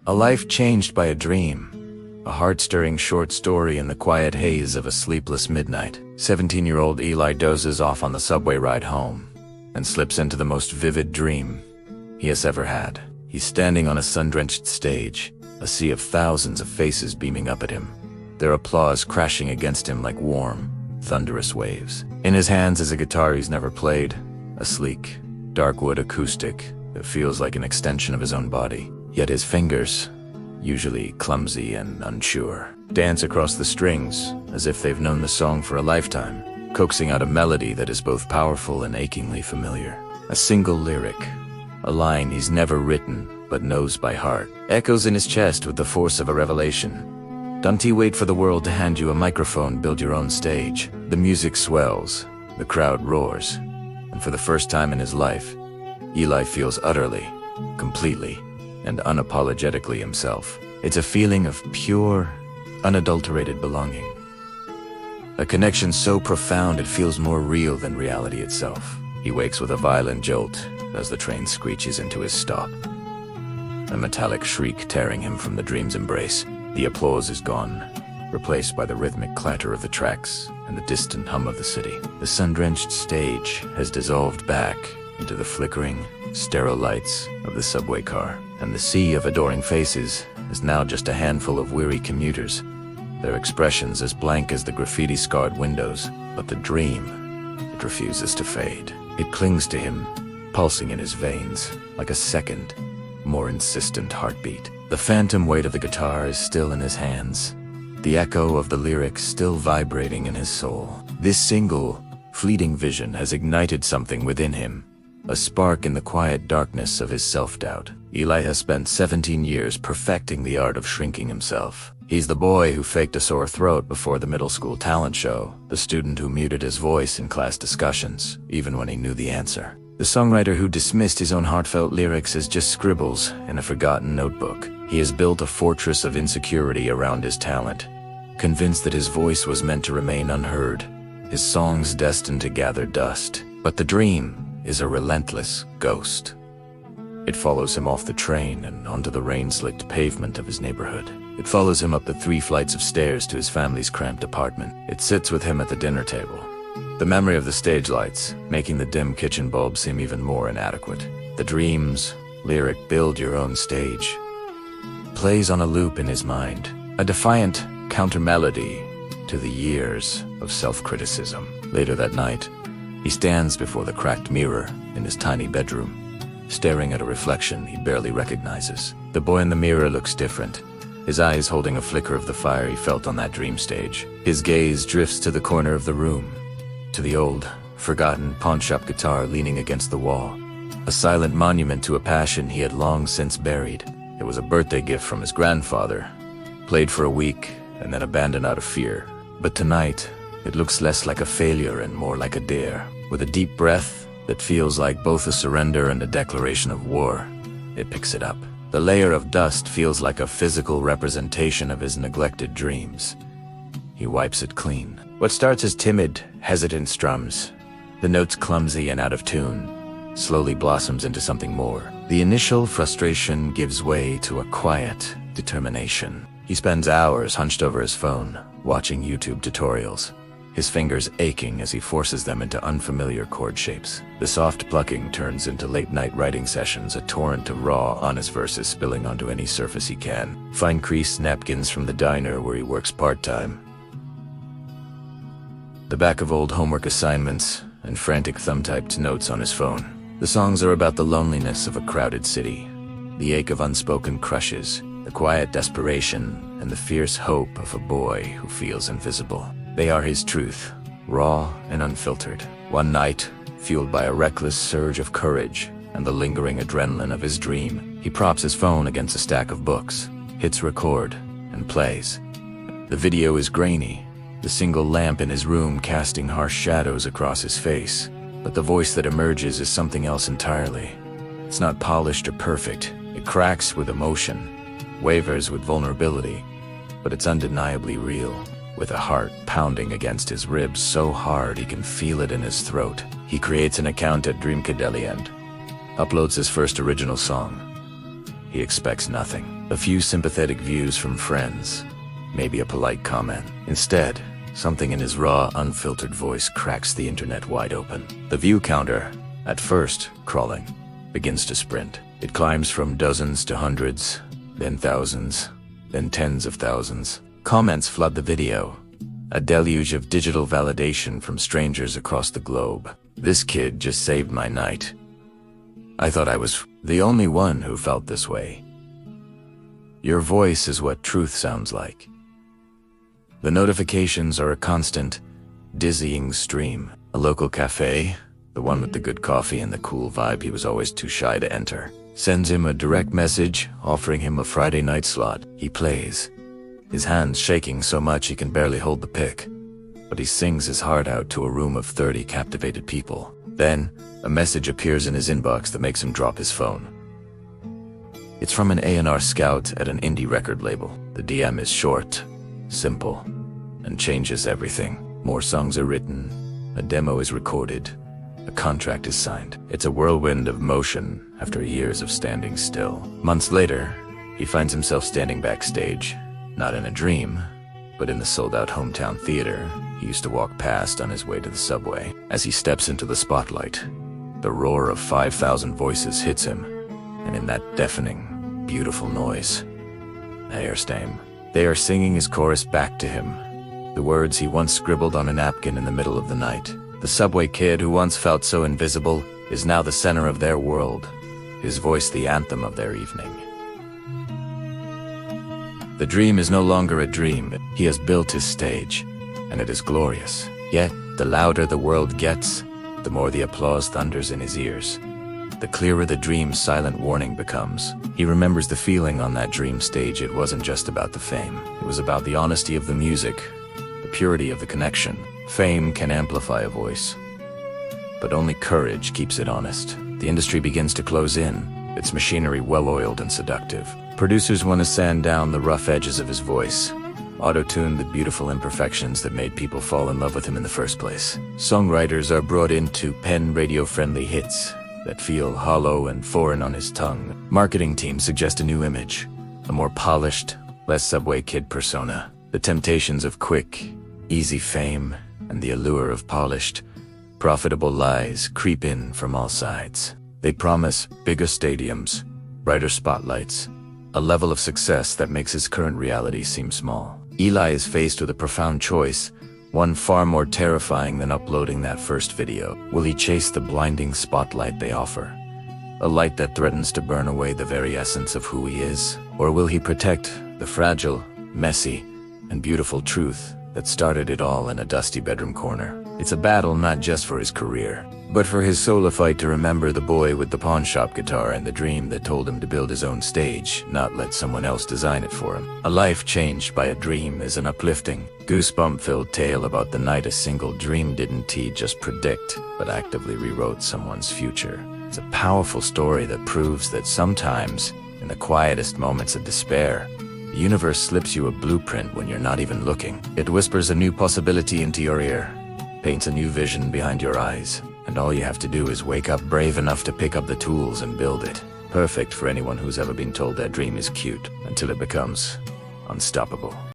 A life changed by a dream. A heart-stirring short story in the quiet haze of a sleepless midnight. 17-year-old Eli dozes off on the subway ride home and slips into the most vivid dream he has ever had. He's standing on a sun-drenched stage, a sea of thousands of faces beaming up at him, their applause crashing against him like warm, thunderous waves. In his hands is a guitar he's never played, a sleek, dark wood acoustic that feels like an extension of his own body. Yet his fingers, usually clumsy and unsure, dance across the strings as if they've known the song for a lifetime, coaxing out a melody that is both powerful and achingly familiar. A single lyric, a line he's never written but knows by heart, echoes in his chest with the force of a revelation. Don't wait for the world to hand you a microphone, build your own stage. The music swells, the crowd roars, and for the first time in his life, Eli feels utterly, completely, and unapologetically himself. It's a feeling of pure, unadulterated belonging. A connection so profound it feels more real than reality itself. He wakes with a violent jolt as the train screeches into his stop, a metallic shriek tearing him from the dream's embrace. The applause is gone, replaced by the rhythmic clatter of the tracks and the distant hum of the city. The sun-drenched stage has dissolved back into the flickering, sterile lights of the subway car, and the sea of adoring faces is now just a handful of weary commuters, their expressions as blank as the graffiti-scarred windows. But the dream, it refuses to fade. It clings to him, pulsing in his veins like a second, more insistent heartbeat. The phantom weight of the guitar is still in his hands, the echo of the lyrics still vibrating in his soul. This single, fleeting vision has ignited something within him, a spark in the quiet darkness of his self-doubt. Eli has spent 17 years perfecting the art of shrinking himself. He's the boy who faked a sore throat before the middle school talent show, the student who muted his voice in class discussions, even when he knew the answer. The songwriter who dismissed his own heartfelt lyrics as just scribbles in a forgotten notebook. He has built a fortress of insecurity around his talent, convinced that his voice was meant to remain unheard, his songs destined to gather dust. But the dream is a relentless ghost. It follows him off the train and onto the rain-slicked pavement of his neighborhood. It follows him up the 3 flights of stairs to his family's cramped apartment. It sits with him at the dinner table, the memory of the stage lights making the dim kitchen bulb seem even more inadequate. The dream's lyric, "Build your own stage," plays on a loop in his mind, a defiant counter-melody to the years of self-criticism. Later that night, he stands before the cracked mirror in his tiny bedroom, staring at a reflection he barely recognizes. The boy in the mirror looks different, his eyes holding a flicker of the fire he felt on that dream stage. His gaze drifts to the corner of the room, to the old, forgotten pawnshop guitar leaning against the wall, a silent monument to a passion he had long since buried. It was a birthday gift from his grandfather, played for a week and then abandoned out of fear. But tonight, it looks less like a failure and more like a dare. With a deep breath that feels like both a surrender and a declaration of war, it picks it up. The layer of dust feels like a physical representation of his neglected dreams. He wipes it clean. What starts as timid, hesitant strums, the notes clumsy and out of tune, slowly blossoms into something more. The initial frustration gives way to a quiet determination. He spends hours hunched over his phone, watching YouTube tutorials, his fingers aching as he forces them into unfamiliar chord shapes. The soft plucking turns into late-night writing sessions, a torrent of raw, honest verses spilling onto any surface he can. Fine-creased napkins from the diner where he works part-time, the back of old homework assignments, and frantic thumb-typed notes on his phone. The songs are about the loneliness of a crowded city, the ache of unspoken crushes, the quiet desperation, and the fierce hope of a boy who feels invisible. They are his truth, raw and unfiltered. One night, fueled by a reckless surge of courage and the lingering adrenaline of his dream, he props his phone against a stack of books, hits record, and plays. The video is grainy, the single lamp in his room casting harsh shadows across his face. But the voice that emerges is something else entirely. It's not polished or perfect. It cracks with emotion, wavers with vulnerability, but it's undeniably real. With a heart pounding against his ribs so hard he can feel it in his throat, he creates an account at Dreamcadelic and uploads his first original song. He expects nothing. A few sympathetic views from friends, maybe a polite comment. Instead, something in his raw, unfiltered voice cracks the internet wide open. The view counter, at first crawling, begins to sprint. It climbs from dozens to hundreds, then thousands, then tens of thousands. Comments flood the video, a deluge of digital validation from strangers across the globe. This kid just saved my night. I thought I was the only one who felt this way. Your voice is what truth sounds like. The notifications are a constant, dizzying stream. A local cafe, the one with the good coffee and the cool vibe he was always too shy to enter, sends him a direct message offering him a Friday night slot. He plays, his hands shaking so much he can barely hold the pick, but he sings his heart out to a room of 30 captivated people. Then, a message appears in his inbox that makes him drop his phone. It's from an A&R scout at an indie record label. The DM is short, simple, and changes everything. More songs are written, a demo is recorded, a contract is signed. It's a whirlwind of motion after years of standing still. Months later, he finds himself standing backstage, not in a dream, but in the sold-out hometown theater he used to walk past on his way to the subway. As he steps into the spotlight, the roar of 5,000 voices hits him, and in that deafening, beautiful noise, they are singing his chorus back to him, the words he once scribbled on a napkin in the middle of the night. The subway kid who once felt so invisible is now the center of their world, his voice the anthem of their evening. The dream is no longer a dream. He has built his stage, and it is glorious. Yet, the louder the world gets, the more the applause thunders in his ears. The clearer the dream's silent warning becomes. He remembers the feeling on that dream stage. It wasn't just about the fame. It was about the honesty of the music, the purity of the connection. Fame can amplify a voice, but only courage keeps it honest. The industry begins to close in, its machinery well-oiled and seductive. Producers want to sand down the rough edges of his voice, auto-tune the beautiful imperfections that made people fall in love with him in the first place. Songwriters are brought in to pen radio-friendly hits that feel hollow and foreign on his tongue. Marketing teams suggest a new image, a more polished, less subway kid persona. The temptations of quick, easy fame and the allure of polished, profitable lies creep in from all sides. They promise bigger stadiums, brighter spotlights, a level of success that makes his current reality seem small. Eli is faced with a profound choice, one far more terrifying than uploading that first video. Will he chase the blinding spotlight they offer, a light that threatens to burn away the very essence of who he is? Or will he protect the fragile, messy, and beautiful truth that started it all in a dusty bedroom corner? It's a battle not just for his career, but for his soul, a fight to remember the boy with the pawn shop guitar and the dream that told him to build his own stage, not let someone else design it for him. A life changed by a dream is an uplifting, goosebump-filled tale about the night a single dream didn't just predict, but actively rewrote someone's future. It's a powerful story that proves that sometimes, in the quietest moments of despair, the universe slips you a blueprint when you're not even looking. It whispers a new possibility into your ear, paints a new vision behind your eyes, and all you have to do is wake up brave enough to pick up the tools and build it. Perfect for anyone who's ever been told their dream is cute, until it becomes unstoppable.